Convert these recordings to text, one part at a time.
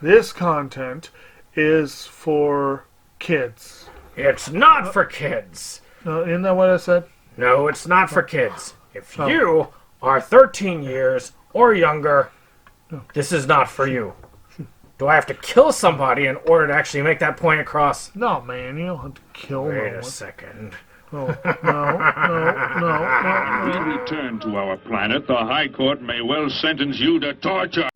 this content is for kids. It's not for kids. Isn't that what I said? No, it's not for kids. If you are 13 years or younger, this is not for you. Do I have to kill somebody in order to actually make that point across? No, man, you don't have to kill Wait no a one. second. No. When we return to our planet, the High Court may well sentence you to torture.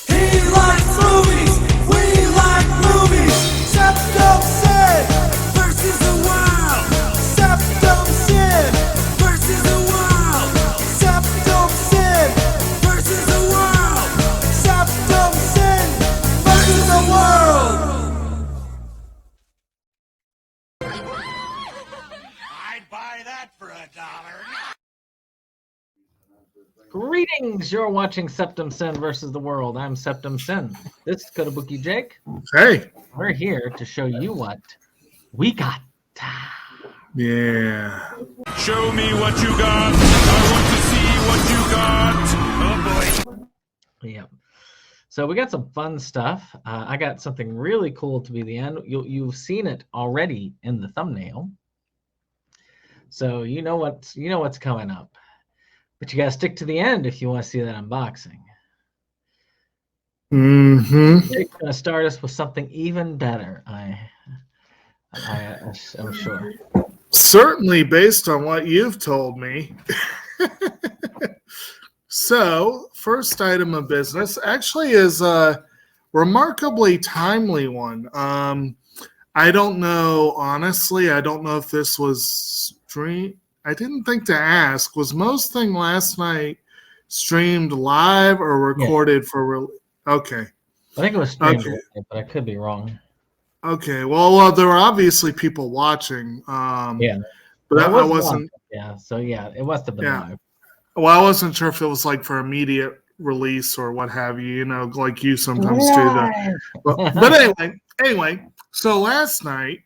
He likes movies, we like movies. Septum Sin versus the world. Septum Sin versus the world. Septum Sin versus the world. Septum Sin versus the world. I'd buy that for $1. Greetings, you're watching Septum Sin versus the World. I'm Septum Sin. This is Kotobukijake. Hey. We're here to show you what we got. Yeah. Show me what you got. I want to see what you got. Oh boy. Yep. So we got some fun stuff. I got something really cool to be the end. You've seen it already in the thumbnail, so you know what's coming up. But you gotta stick to the end if you want to see that unboxing. Mm-hmm. It's gonna start us with something even better. I'm sure. Certainly, based on what you've told me. So, first item of business actually is a remarkably timely one. I don't know, honestly. I don't know if this was streamed. I didn't think to ask. Was most thing last night streamed live or recorded for? Okay. I think it was streamed, but I could be wrong. Okay. Well, there were obviously people watching. Yeah. But I wasn't. Live. Yeah. So yeah, it must have been live. Well, I wasn't sure if it was like for immediate release or what have you. You know, like you sometimes do that. But anyway. So last night,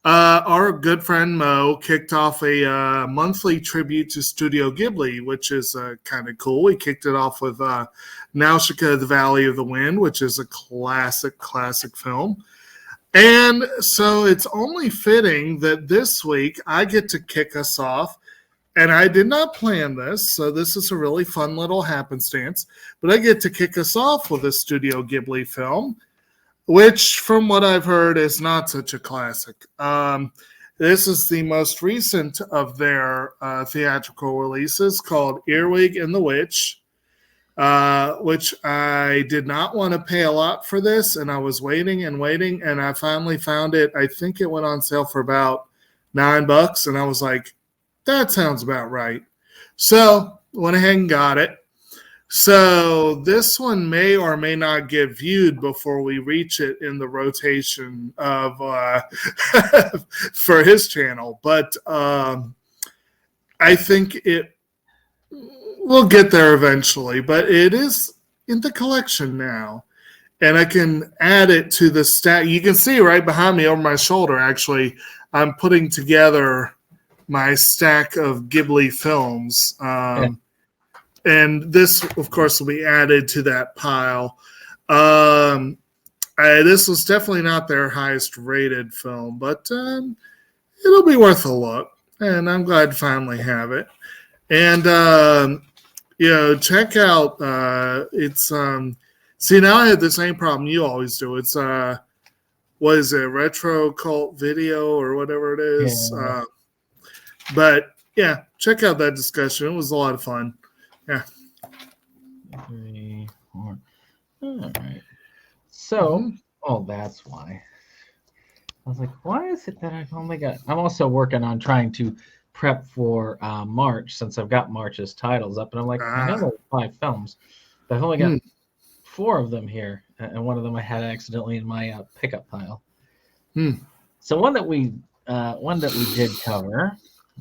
our good friend Mo kicked off a monthly tribute to Studio Ghibli, which is kind of cool. He kicked it off with Nausicaa, The Valley of the Wind, which is a classic film. And so it's only fitting that this week I get to kick us off. And I did not plan this, so this is a really fun little happenstance. But I get to kick us off with a Studio Ghibli film, which, from what I've heard, is not such a classic. This is the most recent of their theatrical releases, called Earwig and the Witch, which I did not want to pay a lot for this, and I was waiting, and I finally found it. I think it went on sale for about $9, and I was like, that sounds about right. So went ahead and got it. So this one may or may not get viewed before we reach it in the rotation of for his channel. But I think it will get there eventually. But it is in the collection now. And I can add it to the stack. You can see right behind me over my shoulder, actually, I'm putting together my stack of Ghibli films. And this, of course, will be added to that pile. This was definitely not their highest rated film, but it'll be worth a look. And I'm glad to finally have it. And, check out, see, now I had the same problem you always do. It's, what is it, Retro Cult Video or whatever it is. Yeah. But yeah, check out that discussion. It was a lot of fun. Yeah. 3, 4. All right. So, that's why. I was like, why is it that I've only got... I'm also working on trying to prep for March, since I've got March's titles up. And I'm like, I know 5 films, but I've only got 4 of them here. And one of them I had accidentally in my pickup pile. So one that we did cover...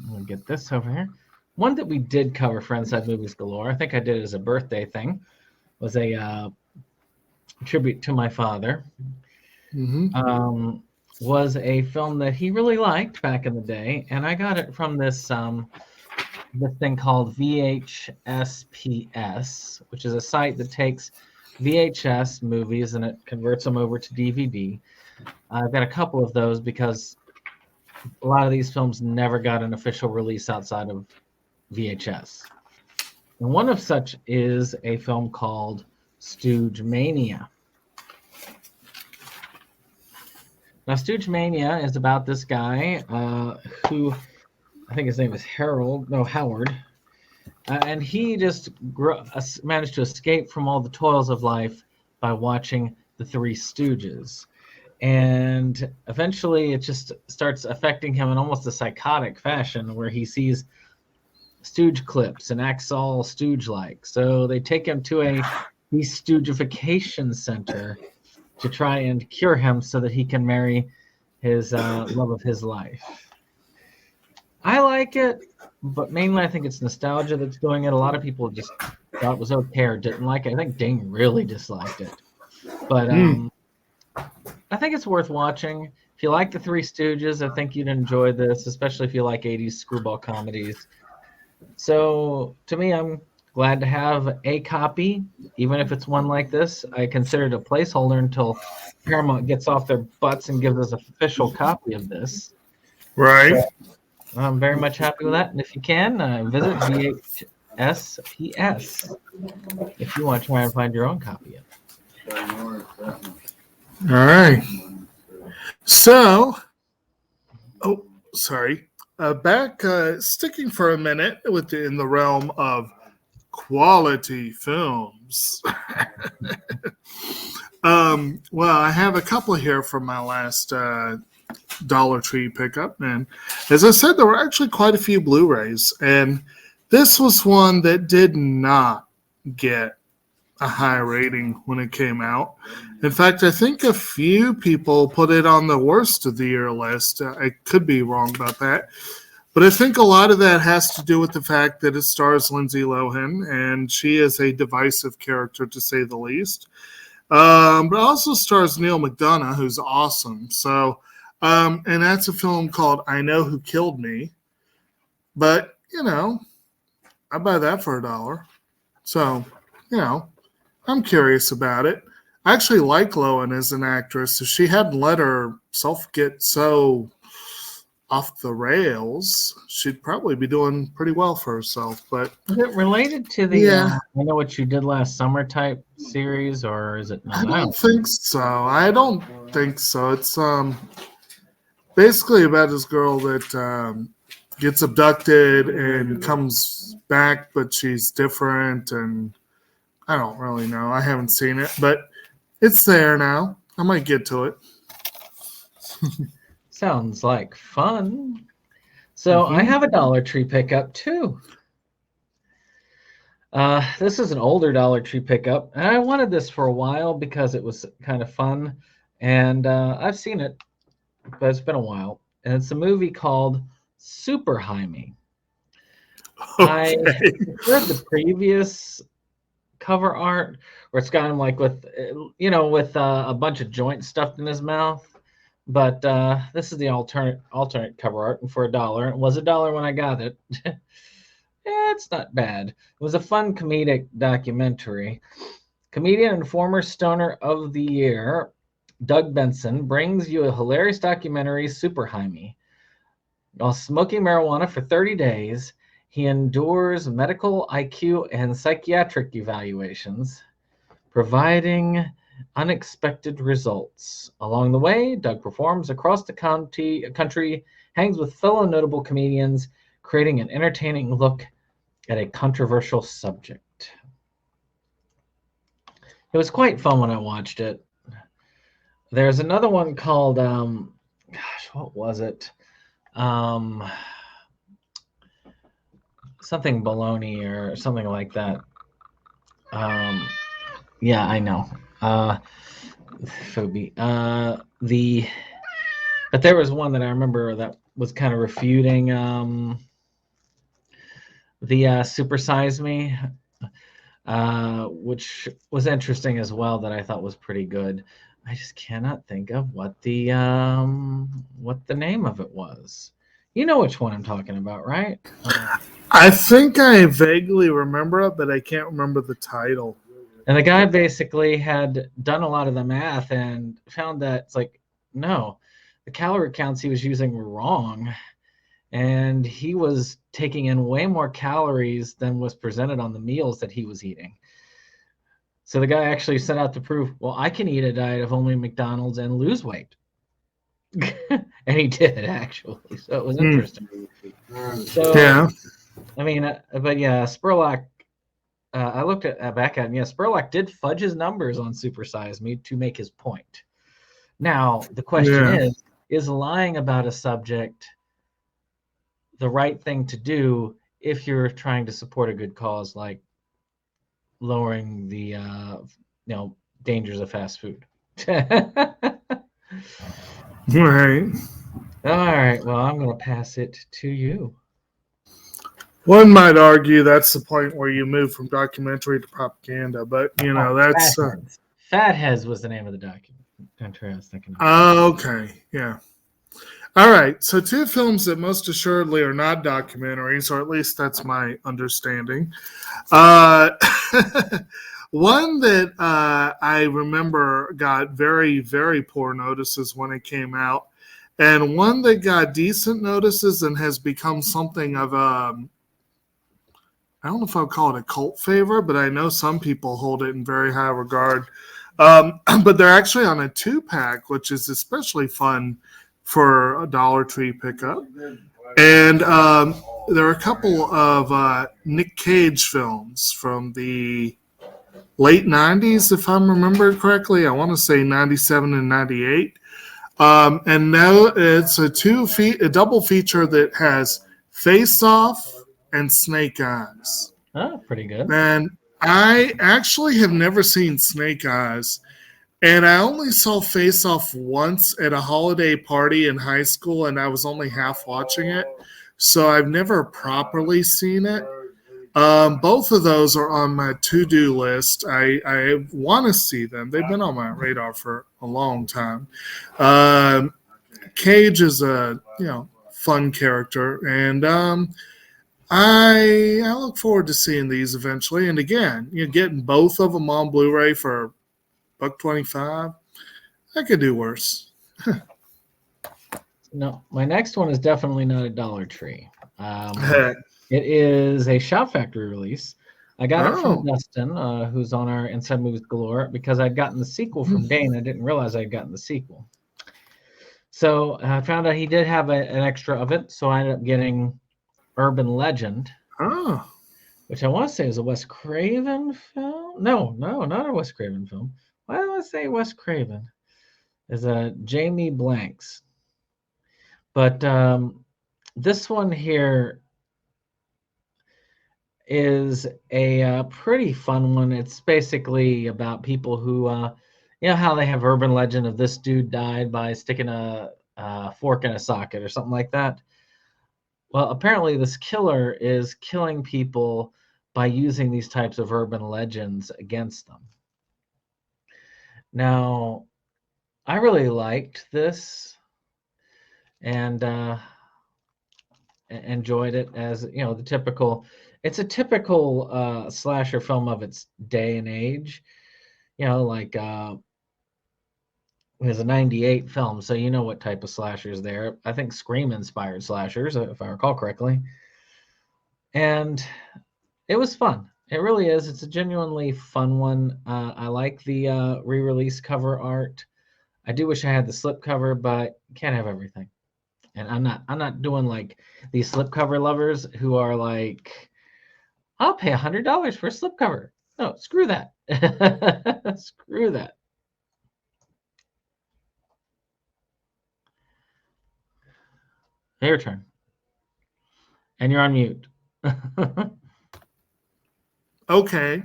We'll get this over here. One that we did cover for Inside Movies Galore, I think I did it as a birthday thing, was a tribute to my father. Was a film that he really liked back in the day, and I got it from this this thing called VHSPS, which is a site that takes VHS movies and it converts them over to DVD. I've got a couple of those because a lot of these films never got an official release outside of VHS. And one of such is a film called Stooge Mania. Now, Stooge Mania is about this guy who, I think his name is Howard, and he just managed to escape from all the toils of life by watching the Three Stooges. And eventually it just starts affecting him in almost a psychotic fashion where he sees Stooge clips and acts all Stooge-like. So they take him to a de-Stoogification center to try and cure him so that he can marry his love of his life. I like it, but mainly I think it's nostalgia that's doing it. A lot of people just thought it was okay or didn't like it. I think Ding really disliked it. But I think it's worth watching. If you like the Three Stooges, I think you'd enjoy this, especially if you like 80s screwball comedies. So to me, I'm glad to have a copy, even if it's one like this. I consider it a placeholder until Paramount gets off their butts and gives us an official copy of this. Right. So I'm very much happy with that. And if you can, visit VHSPS if you want to try and find your own copy of it. All right. So, sorry. Back, sticking for a minute in the realm of quality films. Well, I have a couple here from my last Dollar Tree pickup, and as I said, there were actually quite a few Blu-rays, and this was one that did not get a high rating when it came out. In fact, I think a few people put it on the worst of the year list. I could be wrong about that. But I think a lot of that has to do with the fact that it stars Lindsay Lohan, and she is a divisive character, to say the least. But also stars Neil McDonough, who's awesome. So, and that's a film called I Know Who Killed Me. But, I buy that for $1. So, I'm curious about it. I actually like Lohan as an actress. If she hadn't let herself get so off the rails, she'd probably be doing pretty well for herself. But is it related to the I Know What You Did Last Summer type series, or is it not? I don't think so. It's basically about this girl that gets abducted and comes back, but she's different, and I don't really know. I haven't seen it, but it's there now. I might get to it. Sounds like fun. So I have a Dollar Tree pickup too. This is an older Dollar Tree pickup, and I wanted this for a while because it was kind of fun, and I've seen it, but it's been a while. And it's a movie called Super Jaime. I heard the previous cover art where it's got him like with a bunch of joints stuffed in his mouth, but this is the alternate cover art, and for $1, it was $1 when I got it. It's not bad. It was a fun comedic documentary. Comedian and former stoner of the year Doug Benson brings you a hilarious documentary, Super Jaime. While smoking marijuana for 30 days, he endures medical, IQ, and psychiatric evaluations, providing unexpected results. Along the way, Doug performs across the country, hangs with fellow notable comedians, creating an entertaining look at a controversial subject. It was quite fun when I watched it. There's another one called, what was it? Something baloney or something like that. Yeah, I know. Phobie. But there was one that I remember that was kind of refuting the Super Size Me, which was interesting as well, that I thought was pretty good. I just cannot think of what the name of it was. You know which one I'm talking about, right? I think I vaguely remember it, but I can't remember the title. And the guy basically had done a lot of the math and found that it's like, no, the calorie counts he was using were wrong. And he was taking in way more calories than was presented on the meals that he was eating. So the guy actually set out to prove, well, I can eat a diet of only McDonald's and lose weight. And he did, actually. So it was interesting. So, Yeah. I mean, but yeah, Spurlock, I looked at back at him. Yeah, Spurlock did fudge his numbers on Super Size Me to make his point. Now, the question is lying about a subject the right thing to do if you're trying to support a good cause, like lowering the dangers of fast food? Right. All right. Well, I'm going to pass it to you. One might argue that's the point where you move from documentary to propaganda, but that's. Fatheads was the name of the document. I was thinking. Okay. Yeah. All right. So, two films that most assuredly are not documentaries, or at least that's my understanding. One that I remember got very, very poor notices when it came out, and one that got decent notices and has become something of a, I don't know if I'll call it a cult favorite, but I know some people hold it in very high regard. But they're actually on a 2-pack, which is especially fun for a Dollar Tree pickup. And there are a couple of Nick Cage films from the late 90s, if I'm remembering correctly. I want to say 97 and 98. And now it's a double feature that has Face Off and Snake Eyes. Oh, pretty good. And I actually have never seen Snake Eyes. And I only saw Face Off once at a holiday party in high school, and I was only half watching it. So I've never properly seen it. Both of those are on my to-do list. I want to see them. They've been on my radar for a long time. Cage is a fun character, and I look forward to seeing these eventually. And again, getting both of them on Blu-ray for $1.25, I could do worse. No, my next one is definitely not a Dollar Tree. It is a Shout Factory release. I got it from Dustin, who's on our Inside Movies Galore, because I'd gotten the sequel from Dane. I didn't realize I'd gotten the sequel. So I found out he did have an extra of it, so I ended up getting Urban Legend, which I want to say is a Wes Craven film. No, not a Wes Craven film. Why do I say Wes Craven? Is a Jamie Blanks. But this one here is a pretty fun one. It's basically about people who, how they have urban legend of this dude died by sticking a fork in a socket or something like that. Well, apparently this killer is killing people by using these types of urban legends against them. Now, I really liked this and enjoyed it as, the typical. It's a typical slasher film of its day and age. Like it was a 98 film, so you know what type of slashers there. I think Scream inspired slashers, if I recall correctly. And it was fun. It really is. It's a genuinely fun one. I like the re-release cover art. I do wish I had the slipcover, but you can't have everything. And I'm not doing like these slipcover lovers who are like, I'll pay $100 for a slipcover. No, screw that. Screw that. Your turn. And you're on mute. Okay.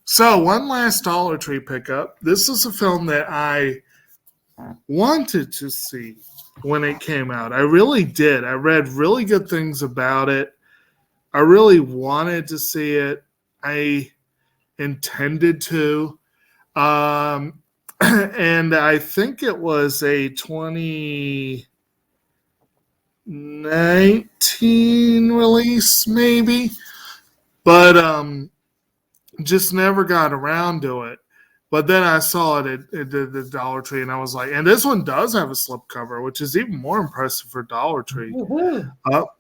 So one last Dollar Tree pickup. This is a film that I wanted to see when it came out. I really did. I read really good things about it. I really wanted to see it. I intended to. And I think it was a 2018 2019 release, maybe, but just never got around to it. But then I saw it at the Dollar Tree, and I was like, and this one does have a slipcover, which is even more impressive for Dollar Tree.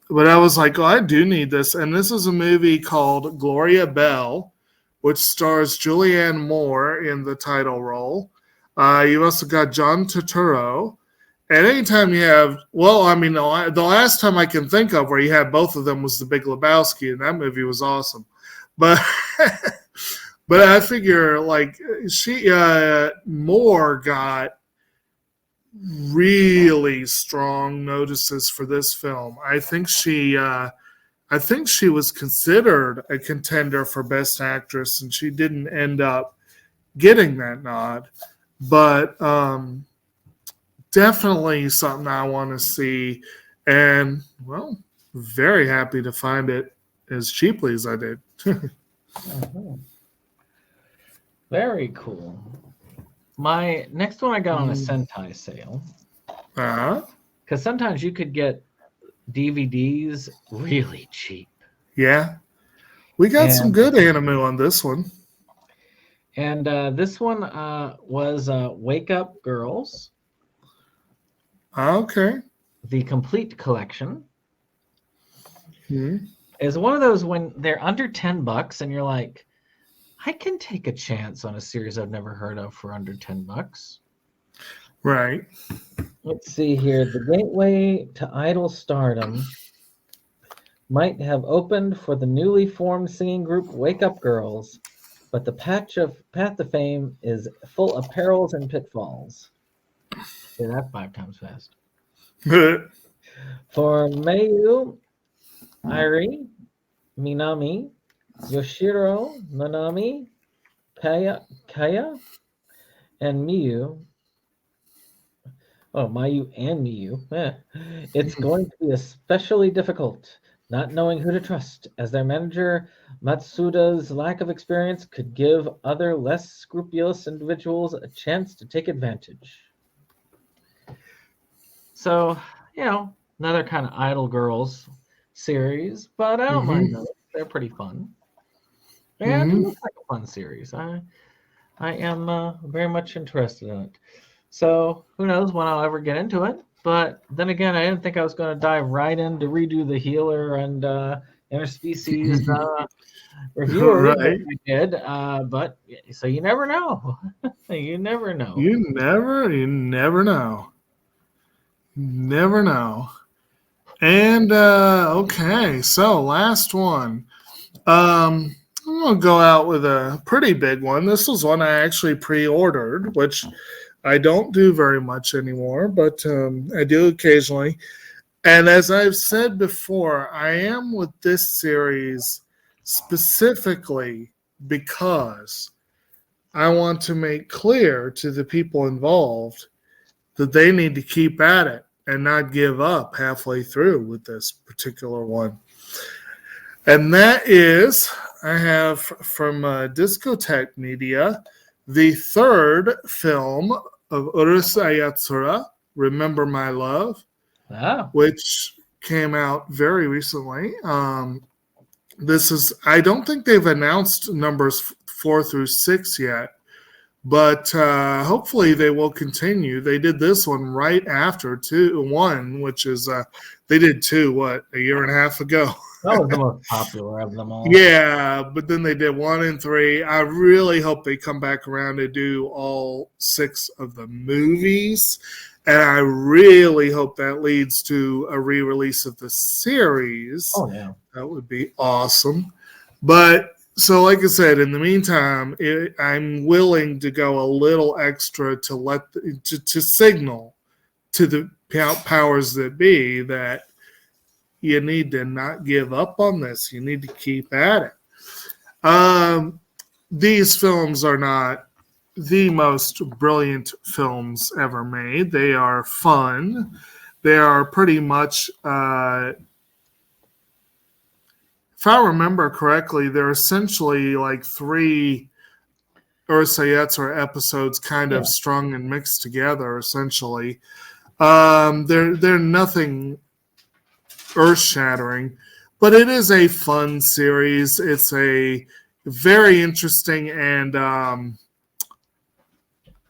But I was like, oh, I do need this. And this is a movie called Gloria Bell, which stars Julianne Moore in the title role. You also got John Turturro. And anytime you have, well, I mean, the last time I can think of where you had both of them was The Big Lebowski, and that movie was awesome. But but I figure like Moore got really strong notices for this film. I think she was considered a contender for Best Actress, and she didn't end up getting that nod. But definitely something I want to see, and well, very happy to find it as cheaply as I did. Very cool. My next one I got on a Sentai sale. Because sometimes you could get DVDs really cheap. Yeah. We got some good anime on this one. And this one was Wake Up Girls. Okay. The complete collection. Mm-hmm. Is one of those when they're under $10 and you're like, I can take a chance on a series I've never heard of for under $10. Right. Let's see here. The gateway to idol stardom might have opened for the newly formed singing group Wake Up Girls, but the path to fame is full of perils and pitfalls. Say that 5 times fast. For Mayu, Airi, Minami, Yoshiro, Nanami, Kaya, and Miyu. Oh, Mayu and Miyu. It's going to be especially difficult, not knowing who to trust, as their manager Matsuda's lack of experience could give other less scrupulous individuals a chance to take advantage. So, another kind of Idol Girls series, but I don't mind those. They're pretty fun. Yeah, it looks like a fun series. I am very much interested in it. So who knows when I'll ever get into it. But then again, I didn't think I was going to dive right in to redo the Healer and Interspecies review. Right. I did. But so you never know. You never know. You never know. Never know. And okay, so last one. I'm gonna go out with a pretty big one. This was one I actually pre-ordered, which I don't do very much anymore, but I do occasionally. And as I've said before, I am with this series specifically because I want to make clear to the people involved that they need to keep at it and not give up halfway through with this particular one. And that is, I have from Discotheque Media, the third film of Urusei Yatsura, Remember My Love, which came out very recently. This is, I don't think they've announced numbers 4 through 6 yet, but hopefully they will continue. They did this one right after 1, which is, they did 2, a year and a half ago. That was the most popular of them all. Yeah, but then they did 1 and 3. I really hope they come back around to do all 6 of the movies. And I really hope that leads to a re-release of the series. Oh, yeah. That would be awesome. But, so like I said, in the meantime, I'm willing to go a little extra to signal to the powers that be that you need to not give up on this. You need to keep at it. These films are not the most brilliant films ever made. They are fun. They are pretty much, if I remember correctly, they're essentially like 3 Urusei Yatsura episodes kind of strung and mixed together, essentially. They're nothing earth-shattering, but it is a fun series. It's a very interesting and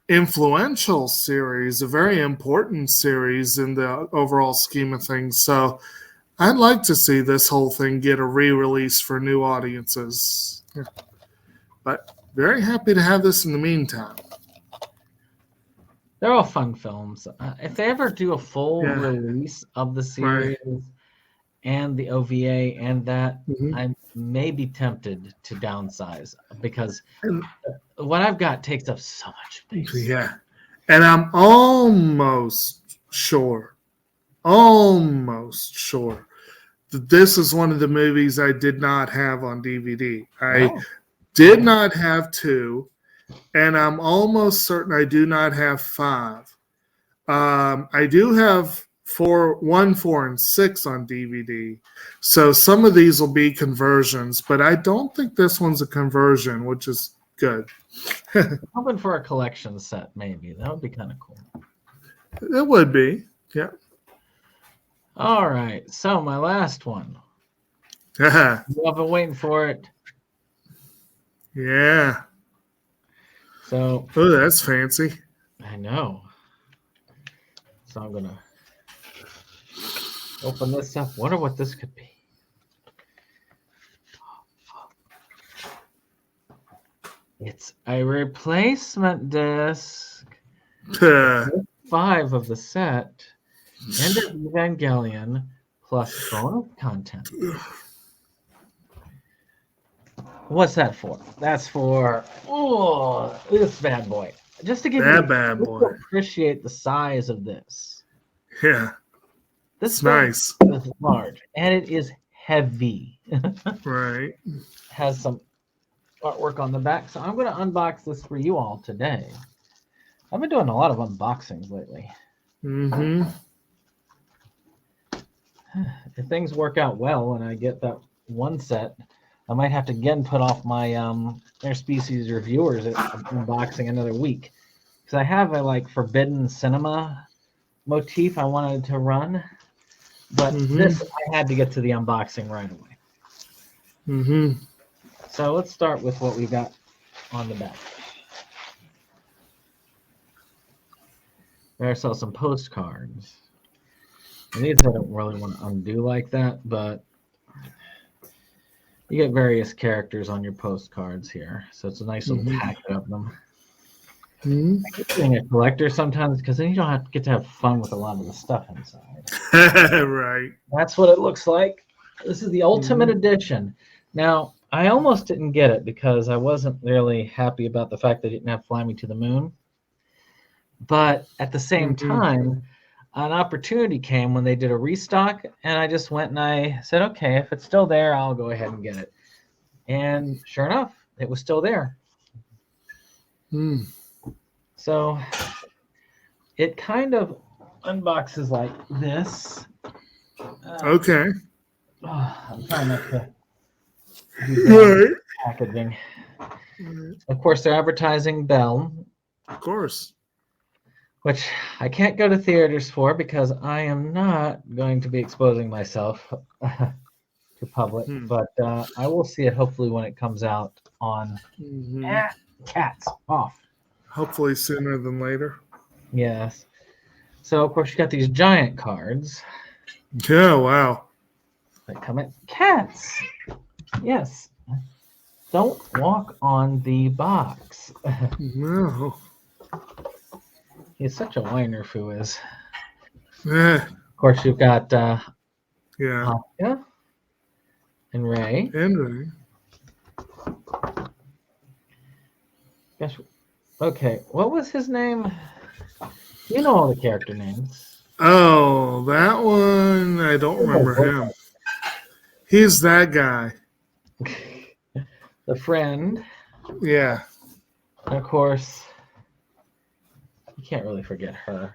influential series, a very important series in the overall scheme of things. So I'd like to see this whole thing get a re-release for new audiences. But very happy to have this in the meantime. They're all fun films. If they ever do a full Yeah. release of the series and the OVA and that, Mhm. I may be tempted to downsize because And- what I've got takes up so much space. Yeah. And I'm almost sure that this is one of the movies I did not have on DVD. I Oh. did not have 2, and I'm almost certain I do not have 5. I do have 1, 4, and 6 on DVD. So some of these will be conversions, but I don't think this one's a conversion, which is good. Hoping for a collection set, maybe. That would be kind of cool. It would be. Yeah. All right. So my last one. Yeah. I've been waiting for it. Yeah. So Oh, that's fancy. I know. So I'm gonna open this up. Wonder what this could be. It's a replacement disc. 5 of the set. End of Evangelion plus bonus content. What's that for? That's for this bad boy. Just to give That you bad just boy. to appreciate the size of this. Yeah. This It's thing nice. is large and it is heavy. Right. Has some artwork on the back, so I'm going to unbox this for you all today. I've been doing a lot of unboxings lately. Mm-hmm. If things work out well and I get that one set, I might have to again put off my Interspecies reviewers unboxing another week, because I have a like forbidden cinema motif I wanted to run, but this I had to get to the unboxing right away. Mm-hmm. So let's start with what we got on the back. There's also some postcards. And these I don't really want to undo like that, but you get various characters on your postcards here. So it's a nice little packet of them. Mm-hmm. I keep being a collector sometimes because then you don't get to have fun with a lot of the stuff inside. Right. That's what it looks like. This is the Ultimate Edition. Now, I almost didn't get it because I wasn't really happy about the fact that it didn't have Fly Me to the Moon. But at the same time, an opportunity came when they did a restock, and I just went and I said, okay, if it's still there, I'll go ahead and get it. And sure enough, it was still there. Mm. So it kind of unboxes like this. Okay. I'm trying not to Right. packaging. Of course, they're advertising Bell, Of course. which I can't go to theaters for because I am not going to be exposing myself to public. But I will see it hopefully when it comes out on Cats Off. Hopefully sooner than later. Yes. So, of course, you got these giant cards Yeah, wow. that come in. Cats! Yes. Don't walk on the box. No. He's such a whiner, Fu is. Yeah. Of course, you've got Yeah. Asuka and Ray. Henry. Gosh, okay, what was his name? You know all the character names. Oh, that one. I don't remember him. He's that guy. The friend. Yeah. And of course, you can't really forget her.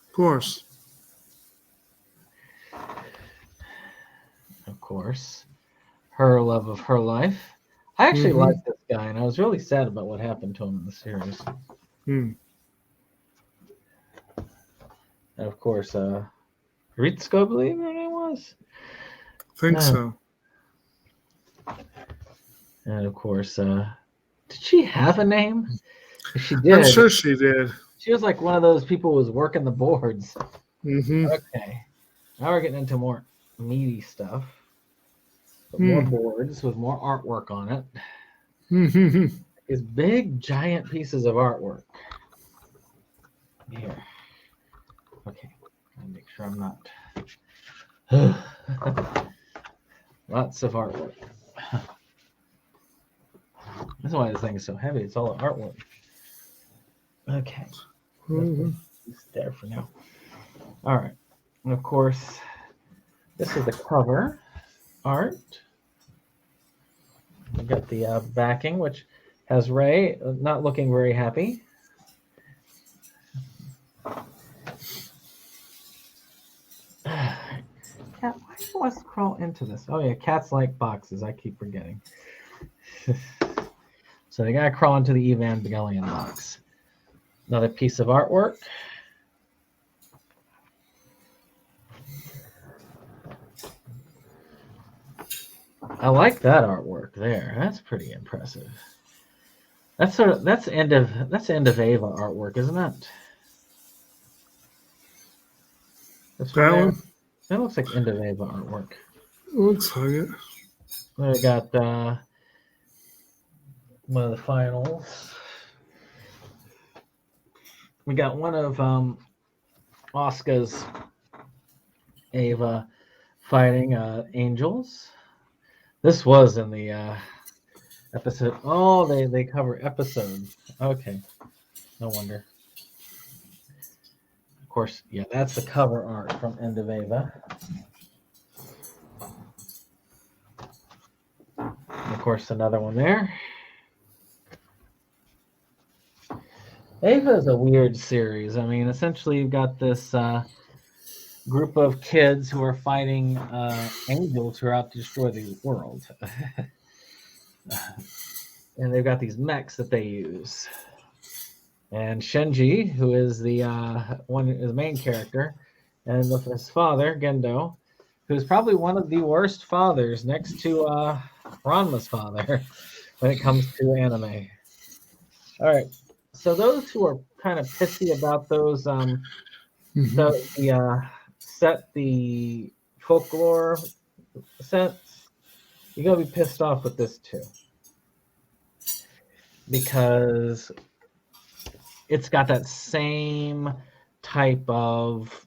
Of course. Of course. Her love of her life. I actually like this guy, and I was really sad about what happened to him in the series. Hmm. And of course, her Ritsuko, I believe her name was. Think so. And of course, did she have a name? If she did. I'm sure she did. She was like one of those people who was working the boards. Mm-hmm. Okay. Now we're getting into more meaty stuff. But more boards with more artwork on it. Mm-hmm. These big, giant pieces of artwork. Here. Okay. Gotta make sure I'm not. Lots of artwork. That's why this thing is so heavy. It's all artwork. Okay. It's there for now. All right. And of course, this is the cover art. We got the backing, which has Ray not looking very happy. Cat, why do you want to crawl into this? Oh yeah, cats like boxes. I keep forgetting. So they gotta crawl into the Evangelion box. Another piece of artwork. I like that artwork there. That's pretty impressive. That's end of Ava artwork, isn't it? That's That one? That looks like end of Ava artwork. Looks like it. We got one of the finals. We got one of Asuka's Ava fighting angels. This was in the episode. Oh, they cover episodes. Okay, no wonder. Of course, yeah, that's the cover art from End of Ava. And of course, another one there. Ava is a weird series. I mean, essentially, you've got this group of kids who are fighting angels who are out to destroy the world. And they've got these mechs that they use. And Shinji, who is the main character, and with his father, Gendo, who's probably one of the worst fathers next to Ranma's father when it comes to anime. All right. So those who are kind of pissy about those, set the folklore sets, you're gonna be pissed off with this too, because it's got that same type of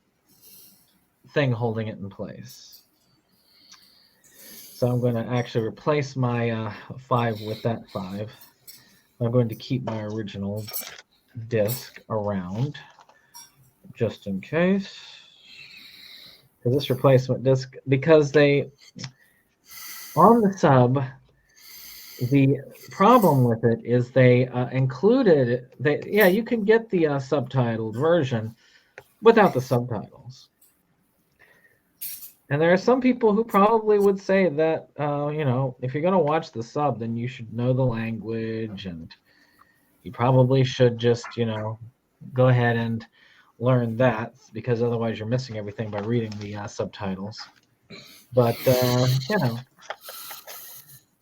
thing holding it in place. So I'm going to actually replace my 5 with that 5. I'm going to keep my original disc around just in case. For this replacement disc, because they, on the sub, the problem with it is they included, you can get the subtitled version without the subtitles. And there are some people who probably would say that, if you're going to watch the sub, then you should know the language, and you probably should just, go ahead and learn that, because otherwise you're missing everything by reading the subtitles. But,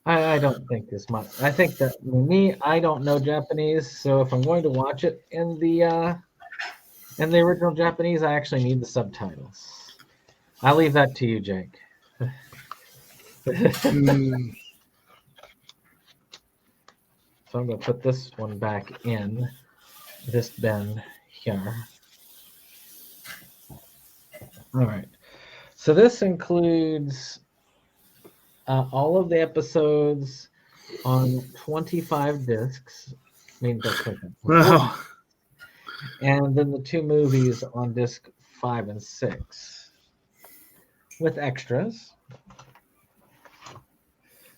I don't think this much. I think that I don't know Japanese, so if I'm going to watch it in the original Japanese, I actually need the subtitles. I'll leave that to you, Jake. So I'm going to put this one back in this bin here. All right. So this includes all of the episodes on 25 discs. Wow. And then the 2 movies on disc 5 and 6 with extras.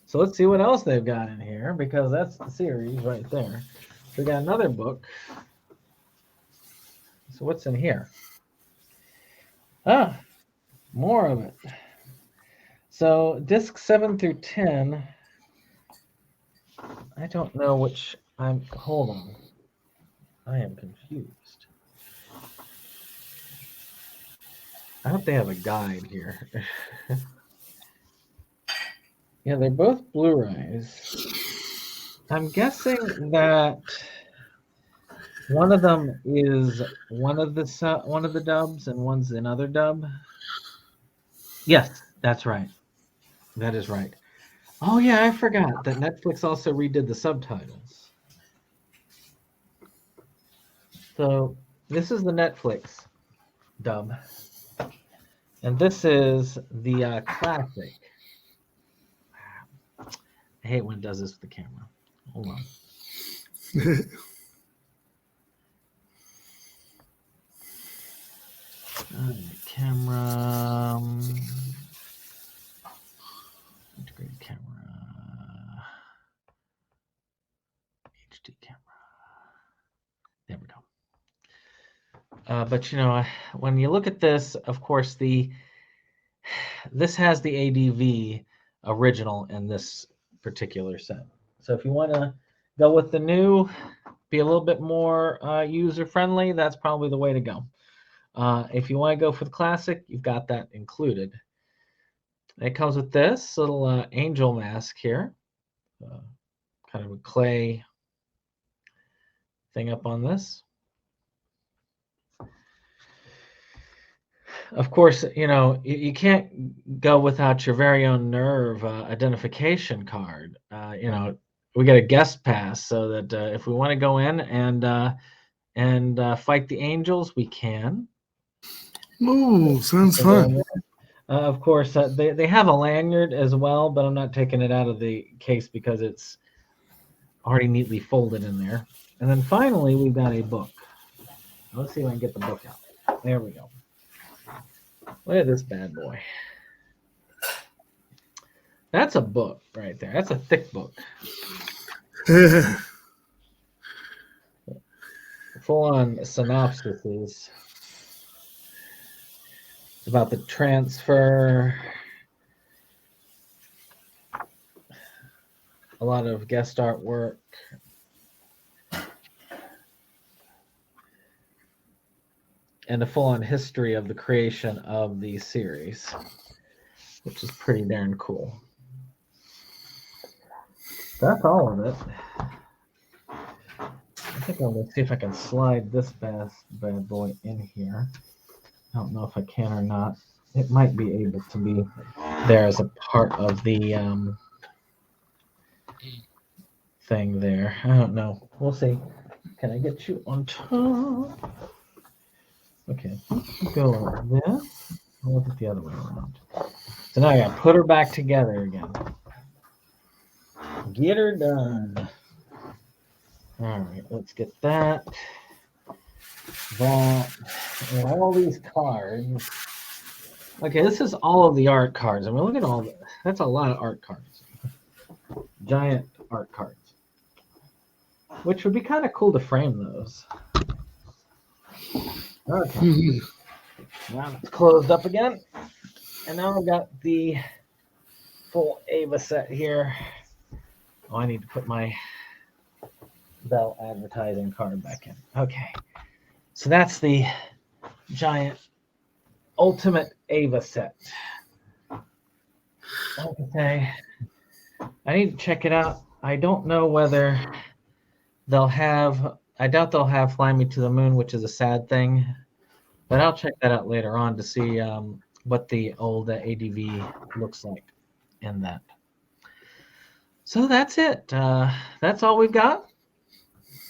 So let's see what else they've got in here, because that's the series right there. We got another book. So what's in here? More of it. So disc 7 through 10. I don't know which hold on. I am confused. I hope they have a guide here. Yeah, they're both Blu-rays. I'm guessing that one of them is one of the dubs and one's another dub. Yes, that's right. That is right. Oh yeah, I forgot that Netflix also redid the subtitles. So this is the Netflix dub, and this is the classic. I hate when it does this with the camera. Hold on. Camera. Integrated camera. HD camera. There we go. But you know, when you look at this, of course, this has the ADV original in this particular set. So if you want to go with the new, be a little bit more user-friendly, that's probably the way to go. If you want to go for the classic, you've got that included. It comes with this little angel mask here, kind of a clay thing up on this. Of course, you know, you can't go without your very own nerve identification card. You know, we get a guest pass so that if we want to go in and fight the angels, we can. Ooh, sounds fun. Of course, they have a lanyard as well, but I'm not taking it out of the case because it's already neatly folded in there. And then finally, we've got a book. Let's see if I can get the book out. There we go. Look at this bad boy. That's a book right there. That's a thick book. Full-on synopsises. It's about the transfer. A lot of guest artwork. And a full-on history of the creation of the series, which is pretty darn cool. That's all of it. I think I'm going to see if I can slide this bad boy in here. I don't know if I can or not. It might be able to be there as a part of the thing there. I don't know. We'll see. Can I get you on top? Okay, go like this. I'll look at the other way around. So now I gotta put her back together again. Get her done. All right, let's get that. That. And all these cards. Okay, this is all of the art cards. I mean, look at all that. That's a lot of art cards. Giant art cards. Which would be kind of cool to frame those. Okay. Now it's closed up again. And now I've got the full Ava set here. Oh, I need to put my Bell advertising card back in. Okay. So that's the giant ultimate Ava set. Okay. I need to check it out. I don't know whether they'll have, I doubt they'll have Fly Me to the Moon, which is a sad thing. But I'll check that out later on to see what the old ADV looks like in that. So that's it. That's all we've got.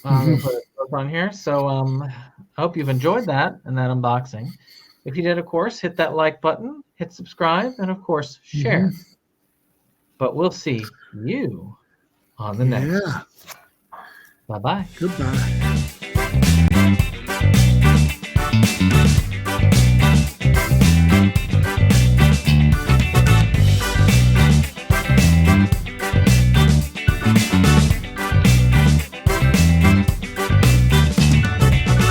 We'll put it up on here. So I hope you've enjoyed that and that unboxing. If you did, of course, hit that like button, hit subscribe, and of course, share. But we'll see you on the next. Yeah. Bye-bye. Goodbye.